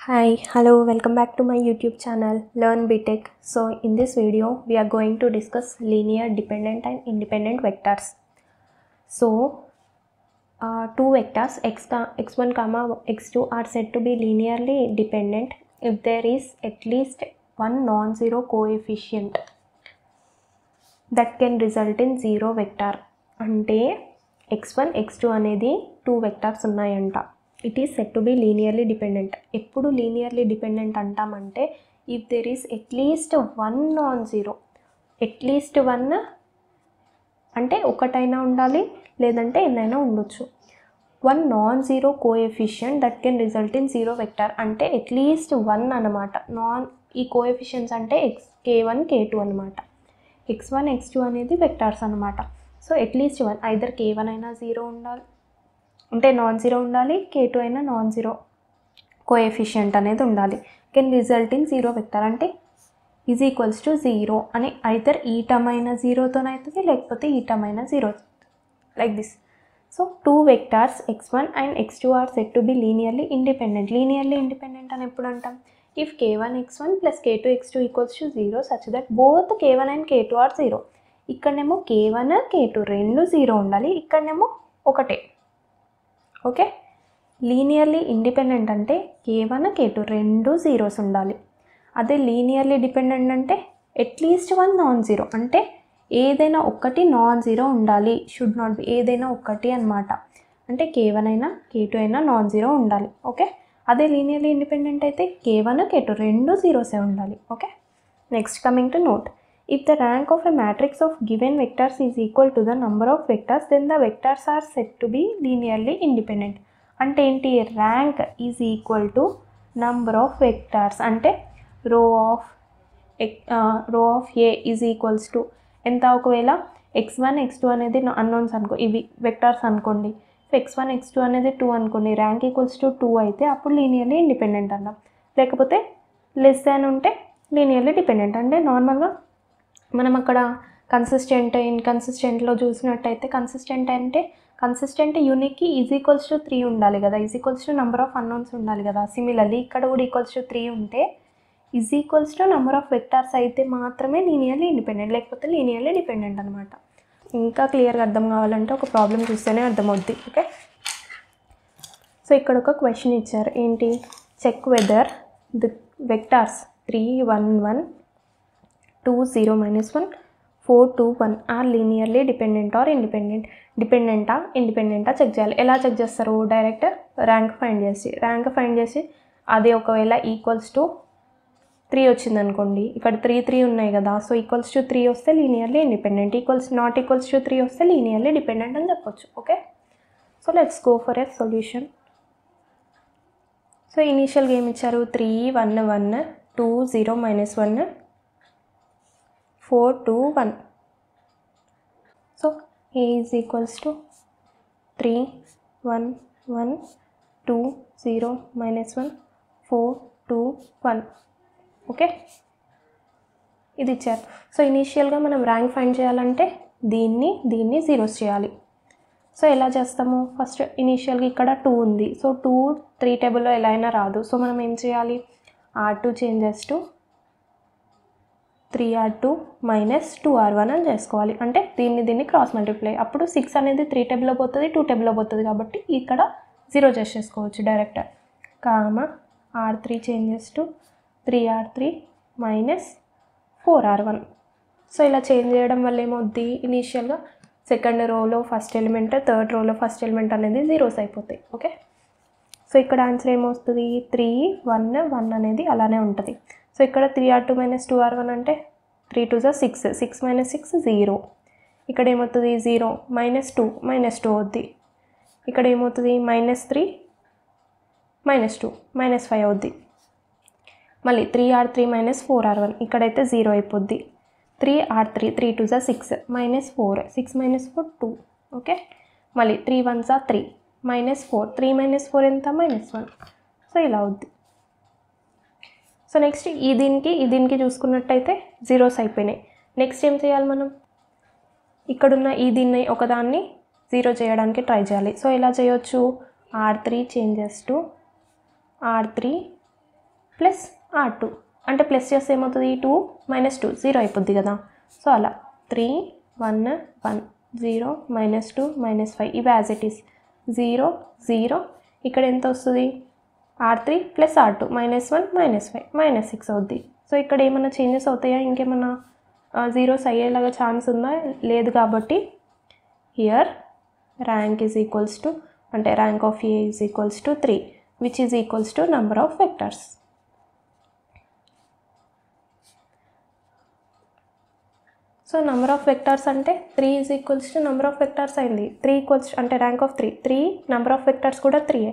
Hi, hello, welcome back to my YouTube channel Learn BTech. So in this video we are going to discuss linear dependent and independent vectors. So two vectors x1 comma x2 are said to be linearly dependent if there is at least one non-zero coefficient that can result in zero vector. అంటే x1 x2 అనేది two vectors ఉన్నాయంట. It is said to be linearly dependent. ఎప్పుడు linearly dependent అంటామంటే if there is at least one non zero, at least one అంటే ఒకటైనా ఉండాలి లేదంటే ఎన్నైనా ఉండొచ్చు. One non zero coefficient that can result in zero vector అంటే అట్లీస్ట్ వన్ అనమాట. ఈ కోఎఫిషియంట్స్ అంటే k1 k2 అనమాట. x1 x2 అనేది వెక్టార్స్ అనమాట. So at least one, either k1 అయినా జీరో ఉండాలి అంటే నాన్ జీరో ఉండాలి, k2 అయినా నాన్ జీరో కోఎఫిషియంట్ అనేది ఉండాలి. Can result in zero vector అంటే ఈజ్ ఈక్వల్స్ టు జీరో అని ఐదర్ ఈ టర్మ్ అయినా జీరోతోనే అవుతుంది లేకపోతే ఈ టర్మ్ అయినా zero, like this. So two vectors x1 and x2 are set to be linearly independent. Linearly independent అని ఎప్పుడు అంటాం? if k1 x1 plus k2 x2 equals to 0 such that both k1 and k2 are 0. ఇక్కడనేమో k1 k2 రెండు 0 ఉండాలి, ఇక్కడనేమో ఒకటే. Okay, linearly independent అంటే k1 k2 రెండు జీరోస్ ఉండాలి. అదే లీనియర్లీ డిపెండెంట్ అంటే అట్లీస్ట్ వన్ నాన్ జీరో అంటే ఏదైనా ఒకటి నాన్ జీరో ఉండాలి, షుడ్ నాట్ బి ఏదైనా ఒకటి అనమాట. అంటే k1 అయినా k2 అయినా నాన్ జీరో ఉండాలి. ఓకే, అదే లీనియర్లీ ఇండిపెండెంట్ అయితే k1 k2 రెండు జీరోసే ఉండాలి. Okay, next coming to note. If the rank of a matrix of given vectors is equal to the number of vectors then the vectors are set to be linearly independent. అంటే ఏంటి? Rank is equal to number of vectors అంటే రో of A is equals to ఎంత? ఒకవేళ x1 x2 అనేది unknowns అనుకో, ఇవి vectors అనుకోండి. x1 x2 అనేది 2 అనుకోండి, ర్యాంక్ ఈక్వల్స్ టు 2 అయితే అప్పుడు లీనియర్లీ ఇండిపెండెంట్ అన్నాం. లేకపోతే లెస్ దాన్ ఉంటే లీనియర్లీ డిపెండెంట్. అంటే నార్మల్గా మనం అక్కడ కన్సిస్టెంట్ ఇన్కన్సిస్టెంట్లో చూసినట్టయితే కన్సిస్టెంట్ యూనిట్కి ఈజ్ ఈక్వల్స్ టు 3 ఉండాలి కదా, is equals to number of unknowns ఉండాలి కదా. సిమిలర్లీ ఇక్కడ కూడా ఈక్వల్స్ టు 3 ఉంటే is equals to number of vectors అయితే మాత్రమే లీనియర్లీ ఇండిపెండెంట్, లేకపోతే లీనియర్లీ డిపెండెంట్ అనమాట. ఇంకా క్లియర్గా అర్థం కావాలంటే ఒక ప్రాబ్లం చూస్తేనే అర్థమవుద్ది. ఓకే, సో ఇక్కడ ఒక క్వశ్చన్ ఇచ్చారు. ఏంటి? Check whether the vectors 3 1 1 2 0 -1 4 2 1 are linearly dependent or independent. ఇండిపెండెంటా చెక్ చేయాలి. ఎలా చెక్ చేస్తారు? డైరెక్ట్ ర్యాంక్ ఫైండ్ చేసి అది ఒకవేళ ఈక్వల్స్ టు 3 వచ్చింది అనుకోండి, ఇక్కడ 3 ఉన్నాయి కదా, సో ఈక్వల్స్ టు 3 వస్తే linearly independent, not equals to 3 వస్తే లీనియర్లీ డిపెండెంట్ అని చెప్పొచ్చు. Okay, so let's go for a solution. So ఇనీషియల్గా ఏమి ఇచ్చారు? 3 1 1 2 0 -1 4 2 1. So a is equals to 3 1 1 2 0 -1 4 2 1. Okay, ఇది ఇచ్చారు. సో ఇనీషియల్గా మనం ర్యాంక్ ఫైండ్ చేయాలంటే దీన్ని జీరోస్ చేయాలి. సో ఎలా చేస్తాము? ఫస్ట్ ఇనీషియల్గా ఇక్కడ 2 ఉంది, సో 2 3 టేబుల్లో ఎలా అయినా రాదు. సో మనం ఏం చేయాలి? R2 changes to 3R2 - 2R1 అని చేసుకోవాలి. అంటే దీన్ని క్రాస్ మల్టిప్లై, అప్పుడు 6 అనేది 3 టేబుల్లో పోతుంది, 2 టేబుల్లో పోతుంది కాబట్టి ఇక్కడ 0 చేసేసుకోవచ్చు direct. R3 changes to 3R3 - 4R1. So ఇలా చేంజ్ చేయడం వల్ల ఏమవుద్ది? ఇనీషియల్గా సెకండ్ రోలో ఫస్ట్ ఎలిమెంట్, థర్డ్ రోలో ఫస్ట్ ఎలిమెంట్ అనేది జీరోస్ అయిపోతాయి. ఓకే, సో ఇక్కడ ఆన్సర్ ఏమొస్తుంది? 3 1 1 అనేది అలానే ఉంటుంది. సో ఇక్కడ 3R2 - 2R1 అంటే 3 2 6 6 - 6 0. ఇక్కడ ఏమవుతుంది? 0 -2 అవుద్ది. ఇక్కడ ఏమవుతుంది? -3 -2 -5 అవుద్ది. మళ్ళీ 3R3 - 4R1 ఇక్కడైతే 0 అయిపోద్ది. 3R3 3 2 6 -4 6 - 4 2. ఓకే, మళ్ళీ 3 1 3 -4 3 - 4 ఎంత? -1. సో ఇలా అవుద్ది. సో నెక్స్ట్ దీనికి చూసుకున్నట్టయితే జీరోస్ అయిపోయినాయి. నెక్స్ట్ ఏం చేయాలి మనం? ఇక్కడున్న దీన్ని ఒకదాన్ని 0 చేయడానికి ట్రై చేయాలి. సో ఎలా చేయొచ్చు? R3 changes to R3 plus R2 అంటే ప్లస్ చేస్తే ఏమవుతుంది 2 - 2 0 అయిపోద్ది కదా. సో అలా 3 1 1 0 -2 -5 ఇవి యాజ్ ఇట్ ఈస్ 0 0. ఇక్కడ ఎంత వస్తుంది R3 + R2 -1 -5 -6 అవుద్ది. సో ఇక్కడ ఏమైనా చేంజెస్ అవుతాయా, ఇంకేమన్నా జీరోస్ అయ్యేలాగా ఛాన్స్ ఉందా, లేదు. కాబట్టి here rank is equals to అంటే rank of A is equals to 3 which is equals to number of vectors. So number of vectors అంటే 3 is equals to number of vectors అయింది. 3 equals అంటే rank of 3 number of vectors కూడా 3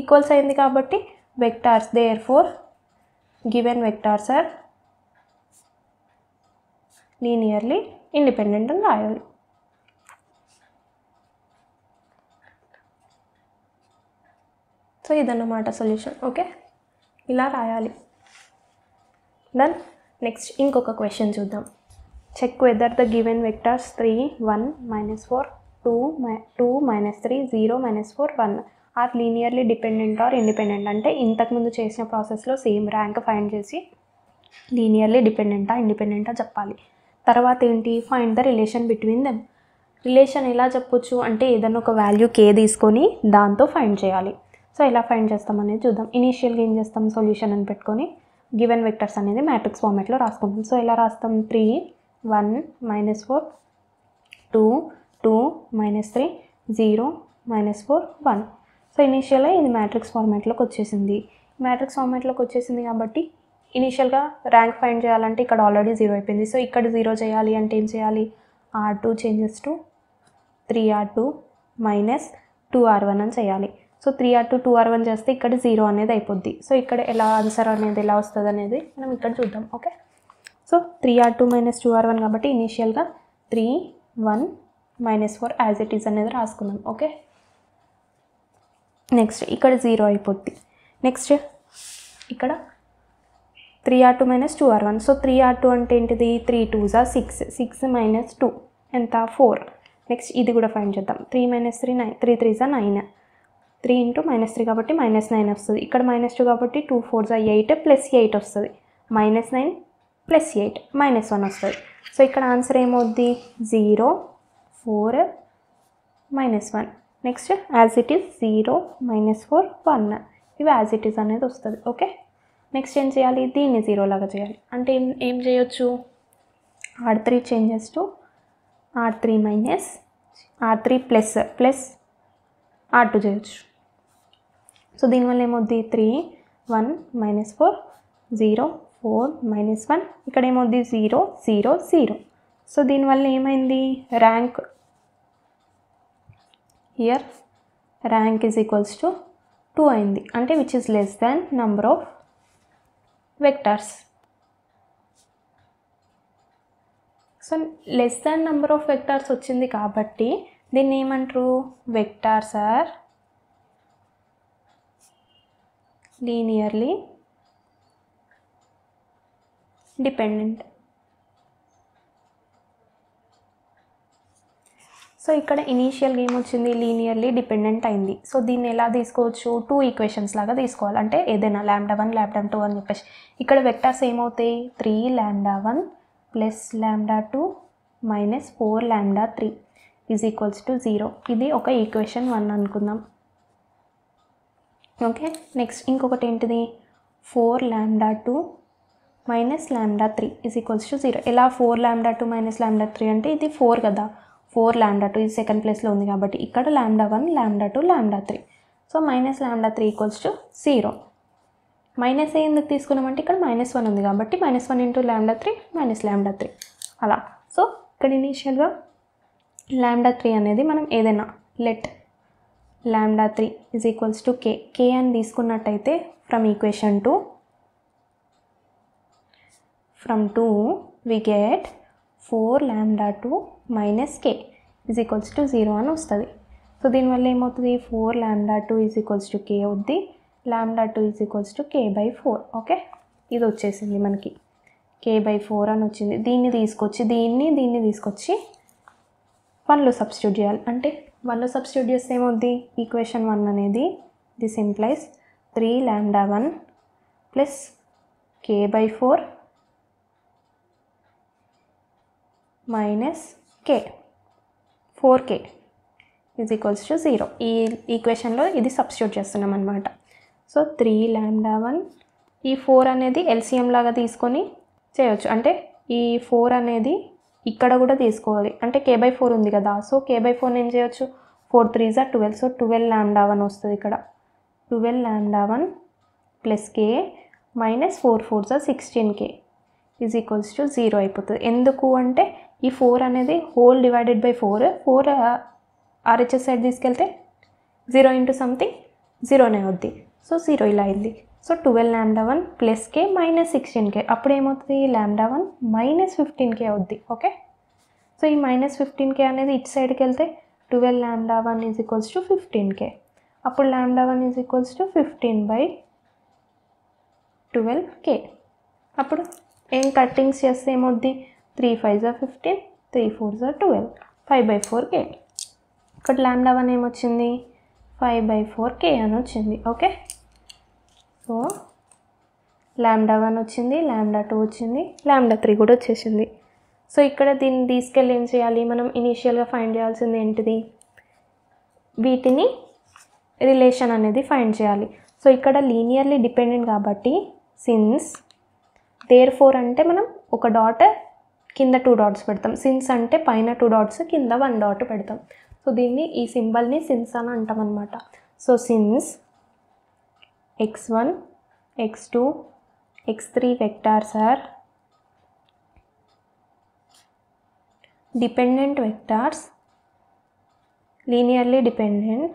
equals అయింది. కాబట్టి vectors therefore given vectors are linearly independent అని రాయాలి. So ఇదన్నమాట solution. Okay, ఇలా రాయాలి. దెన్ నెక్స్ట్ ఇంకొక క్వశ్చన్ చూద్దాం. Check whether the given vectors 3 1 -4 2 2 -3 0 -4 1 are linearly dependent or independent. అంటే ఇంతకుముందు చేసిన ప్రాసెస్లో సేమ్ ర్యాంక్ ఫైండ్ చేసి లీనియర్లీ డిపెండెంటా ఇండిపెండెంటా చెప్పాలి. తర్వాత ఏంటి, find the relation between them. Relation ఎలా చెప్పొచ్చు అంటే ఏదైనా ఒక వాల్యూ K తీసుకొని దాంతో ఫైండ్ చేయాలి. సో ఎలా ఫైండ్ చేస్తామనేది చూద్దాం. ఇనీషియల్గా ఏం చేస్తాం, సొల్యూషన్ అని పెట్టుకొని గివెన్ వెక్టర్స్ అనేది మ్యాట్రిక్స్ ఫార్మాట్లో రాసుకుంటాం. సో ఎలా రాస్తాం, 3 1 -4 2 2 -3 0 -4 1. సో ఇనీషియల్గా ఇది మ్యాట్రిక్స్ ఫార్మాట్లోకి వచ్చేసింది. మ్యాట్రిక్స్ ఫార్మాట్లోకి వచ్చేసింది కాబట్టి ఇనీషియల్గా ర్యాంక్ ఫైండ్ చేయాలంటే ఇక్కడ ఆల్రెడీ 0 అయిపోయింది. సో ఇక్కడ 0 చేయాలి అంటే ఏం చేయాలి, R2 changes to 3R2 - 2R1 అని చేయాలి. సో 3R2 2R1 చేస్తే ఇక్కడ 0 అనేది అయిపోద్ది. సో ఇక్కడ ఎలా ఆన్సర్ అనేది ఎలా వస్తుంది అనేది మనం ఇక్కడ చూద్దాం. ఓకే, సో 3R2 - 2R1 కాబట్టి ఇనీషియల్గా 3 1 -4 యాజ్ ఇట్ ఈస్ అనేది రాసుకుందాం. ఓకే, నెక్స్ట్ ఇక్కడ 0 అయిపోద్ది. నెక్స్ట్ ఇక్కడ 3R2 - 2R1. సో 3R2 అంటే ఏంటిది, 3 2s 6 6 - 2 ఎంత 4. నెక్స్ట్ ఇది కూడా ఫైండ్ చేద్దాం. 3 - 3 9 3 3s 9 3 × -3 కాబట్టి -9 వస్తుంది. ఇక్కడ -2 కాబట్టి 2 4s 8 + 8 వస్తుంది. -9 + 8 -1 వస్తుంది. సో ఇక్కడ ఆన్సర్ ఏమవుద్ది 0 4 -1. నెక్స్ట్ యాజ్ ఇట్ ఈస్ 0 -4 1 ఇవి యాజ్ ఇట్ ఈస్ అనేది వస్తుంది. ఓకే, నెక్స్ట్ ఏం చేయాలి, దీన్ని 0 లాగా చేయాలి. అంటే ఏం చేయొచ్చు, R3 changes to R3 plus R2 చేయొచ్చు. సో దీనివల్ల ఏమవుద్ది 3 1 -4 0 4 -1 ఇక్కడ ఏమవుద్ది 0 0 0. సో దీనివల్ల ఏమైంది, rank here rank is equals to 2 అయింది. అంటే which is less than number of vectors. So less than number of vectors వచ్చింది కాబట్టి దీన్ని ఏమంటారు, vectors are linearly dependent. So ఇక్కడ ఇనీషియల్గా ఏమొచ్చింది, లీనియర్లీ డిపెండెంట్ అయింది. సో దీన్ని ఎలా తీసుకోవచ్చు, 2 ఈక్వేషన్స్ లాగా తీసుకోవాలి. అంటే ఏదైనా λ1 λ2 అని చెప్పేసి ఇక్కడ వెక్టర్స్ ఏమవుతాయి 3 λ1 + λ2 - 4 λ3 ఈజ్ ఈక్వల్స్ టు 0. ఇది ఒక ఈక్వేషన్ 1 అనుకుందాం. ఓకే, నెక్స్ట్ ఇంకొకటి ఏంటిది 4 λ2 - λ3 ఈజ్ ఈక్వల్స్ టు 0. ఎలా 4 λ2 - λ3 అంటే ఇది 4 కదా, 4 λ2 ఇది సెకండ్ ప్లేస్లో ఉంది కాబట్టి ఇక్కడ λ1 λ2 λ3. So -λ3 equals to 0. మైనస్ ఎందుకు తీసుకున్నామంటే ఇక్కడ -1 ఉంది కాబట్టి -1 × λ3 -λ3 అలా. సో ఇక్కడ ఇనీషియల్గా λ3 అనేది మనం ఏదైనా let λ3 is equals to k అని తీసుకున్నట్టయితే from equation 2 we get 4 λ2 - k is equals to 0 అని వస్తుంది. సో దీనివల్ల ఏమవుతుంది 4 λ2 ఈజ్ ఈక్వల్స్ టు k అవుద్ది, λ2 is equals to k/4. Okay, ఇది వచ్చేసింది మనకి k/4 అని వచ్చింది. దీన్ని తీసుకొచ్చి దీన్ని తీసుకొచ్చి 1లో సబ్స్టిట్యూట్ చేయాలి. అంటే 1లో సబ్స్టిట్యూట్ చేస్తే ఏమవుద్ది, ఈక్వేషన్ 1 అనేది this implies 3 λ1 + k/4 minus k, 4k is equals to 0. ఈ ఈక్వేషన్లో ఇది సబ్స్టిట్యూట్ చేస్తున్నాం అనమాట. సో 3 λ1, ఈ 4 అనేది ఎల్సిఎం లాగా తీసుకొని చేయొచ్చు. అంటే ఈ 4 అనేది ఇక్కడ కూడా తీసుకోవాలి. అంటే k/4 ఉంది కదా, సో k/4 ఏం చేయొచ్చు, 4 3s are 12, సో 12 λ1 వస్తుంది ఇక్కడ. 12 λ1 plus k minus 4 4s are 16k is equals to 0 అయిపోతుంది. ఎందుకు అంటే ఈ 4 అనేది whole divided by 4 RHS side తీసుకెళ్తే 0 ఇంటూ సంథింగ్ 0నే అవుద్ది. సో 0 ఇలా అయింది. So 12 λ1 plus k minus 16k, అప్పుడు ఏమవుతుంది, λ1 మైనస్ 15k అవుద్ది. ఓకే, సో ఈ మైనస్ 15k అనేది ఇటు సైడ్కి వెళ్తే 12 λ1 ఈజ్ ఈక్వల్స్ టు 15k, అప్పుడు λ1 ఈజ్ ఈక్వల్స్ టు 15/12k. అప్పుడు ఏం కట్టింగ్స్ చేస్తే ఏమవుద్ది, 3 5s are 15, 3 4s are 12, 5/4k. ఇక్కడ λ1 ఏమొచ్చింది, 5/4k అని వచ్చింది. ఓకే, సో λ1 వచ్చింది, λ2 వచ్చింది, λ3 కూడా వచ్చేసింది. సో ఇక్కడ దీన్ని తీసుకెళ్ళి ఏం చేయాలి, మనం ఇనీషియల్గా ఫైండ్ చేయాల్సింది ఏంటిది, వీటిని రిలేషన్ అనేది ఫైండ్ చేయాలి. సో ఇక్కడ లీనియర్లీ డిపెండెంట్ కాబట్టి సిన్స్ దేర్ఫోర్ అంటే మనం ఒక డాట్ కింద 2 డాట్స్ పెడతాం, సిన్స్ అంటే పైన 2 డాట్స్ కింద 1 డాట్ పెడతాం. సో దీన్ని ఈ సింబల్ని సిన్స్ అని అంటాం అనమాట. So since x1 x2 x3 vectors are dependent vectors, linearly dependent,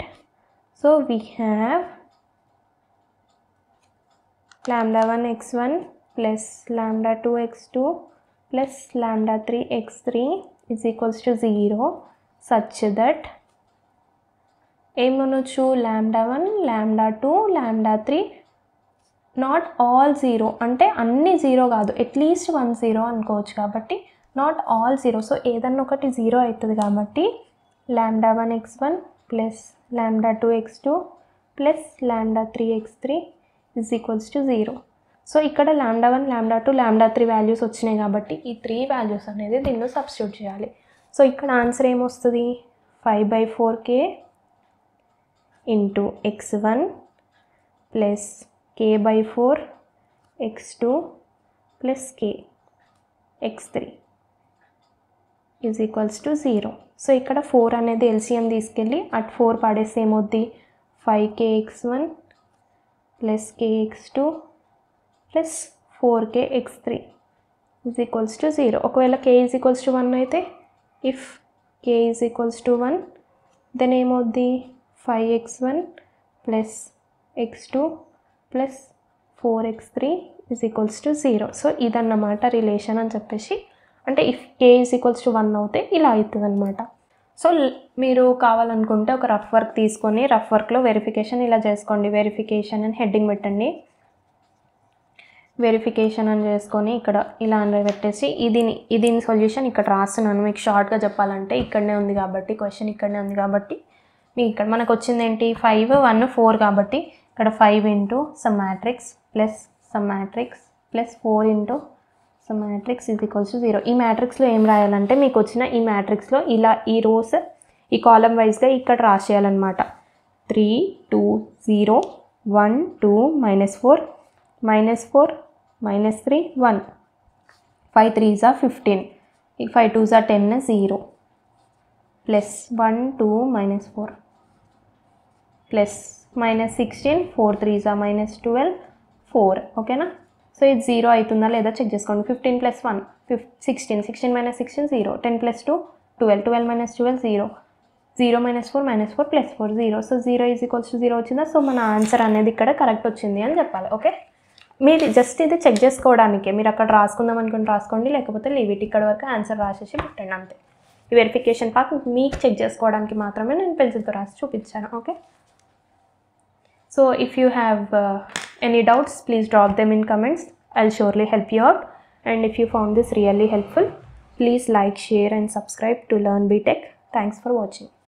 so we have λ1 x1 plus λ2 x2 plus λ3 x3 is equals to 0 such that ఏమనొచ్చు, λ1 λ2 λ3 నాట్ ఆల్ 0, అంటే అన్ని 0 కాదు, అట్లీస్ట్ 1 0 అనుకోవచ్చు. కాబట్టి నాట్ ఆల్ 0, సో ఏదన్నా ఒకటి 0 అవుతుంది. కాబట్టి λ1 x1 plus λ2 x2 plus λ3 x3 is equals to 0. So ఇక్కడ λ1 λ2 λ3 వాల్యూస్ వచ్చినాయి కాబట్టి ఈ 3 వాల్యూస్ అనేది దీనిలో సబ్స్టిట్యూట్ చేయాలి. సో ఇక్కడ ఆన్సర్ ఏమొస్తుంది, 5/4k into x1 plus k/4 x2 plus k x3 is equals to 0. So ఇక్కడ 4 అనేది ఎల్సిఎం తీసుకెళ్ళి అట్ 4 పడేస్తే ఏమవుద్ది, 5k x1 plus k x2 plus 4k x3 is equals to 0. ఒకవేళ k ఈజ్ ఈక్వల్స్ టు 1 అయితే, if k is equals to 1 then ఏమవుద్ది, 5x1 plus x2 plus 4x3 is equals to 0. So ఇదన్నమాట relation అని చెప్పేసి, అంటే if k is equals to 1 అవుతే ఇలా అవుతుంది అనమాట. సో మీరు కావాలనుకుంటే ఒక రఫ్ వర్క్ తీసుకొని రఫ్ వర్క్లో వెరిఫికేషన్ ఇలా చేసుకోండి. వెరిఫికేషన్ అని హెడ్డింగ్ పెట్టండి, వెరిఫికేషన్ అని చేసుకొని ఇక్కడ ఇలా అని పెట్టేసి దీని సొల్యూషన్ ఇక్కడ రాస్తున్నాను. మీకు షార్ట్గా చెప్పాలంటే ఇక్కడనే ఉంది కాబట్టి, క్వశ్చన్ ఇక్కడనే ఉంది కాబట్టి మీకు ఇక్కడ మనకు వచ్చింది ఏంటి, 5 1 4 కాబట్టి ఇక్కడ 5 into some matrix plus some matrix plus 4 into some matrix is equals to 0. ఈ మ్యాట్రిక్స్లో ఏం రాయాలంటే, మీకు వచ్చిన ఈ మ్యాట్రిక్స్లో ఇలా ఈ రోస్ ఈ కాలం వైజ్గా ఇక్కడ రాసేయాలన్నమాట. 3 2 0 1 2 -4 -4 -3 1 5 3s are 15, 5 2s are 10 0 plus 1 2 -4 plus -16 4 3s are -12 4. ఓకేనా, సో ఇది 0 అవుతుందా లేదా చెక్ చేసుకోండి. 15 + 1 16, 16 - 16 0, 10 + 2 12, 12 - 12 0, 0 - 4 -4 + 4 0. సో 0 ఈజ్ ఈక్వల్స్ టు 0 వచ్చిందా, సో మన ఆన్సర్ అనేది ఇక్కడ కరెక్ట్ వచ్చింది అని చెప్పాలి. ఓకే, మీరు జస్ట్ ఇది చెక్ చేసుకోవడానికే, మీరు అక్కడ రాసుకుందాం అనుకుని రాసుకోండి, లేకపోతే లీవ్ ఇట్, ఇక్కడ వరకు ఆన్సర్ రాసేసి పెట్టండి అంతే. ఈ వెరిఫికేషన్ పార్ట్ మీకు చెక్ చేసుకోవడానికి మాత్రమే నేను పెన్సిల్తో రాసి చూపించాను. Okay, so if you have any doubts, please drop them in comments. I'll surely help you out. And if you found this really helpful, please like, share and subscribe to Learn BTech. Thanks for watching.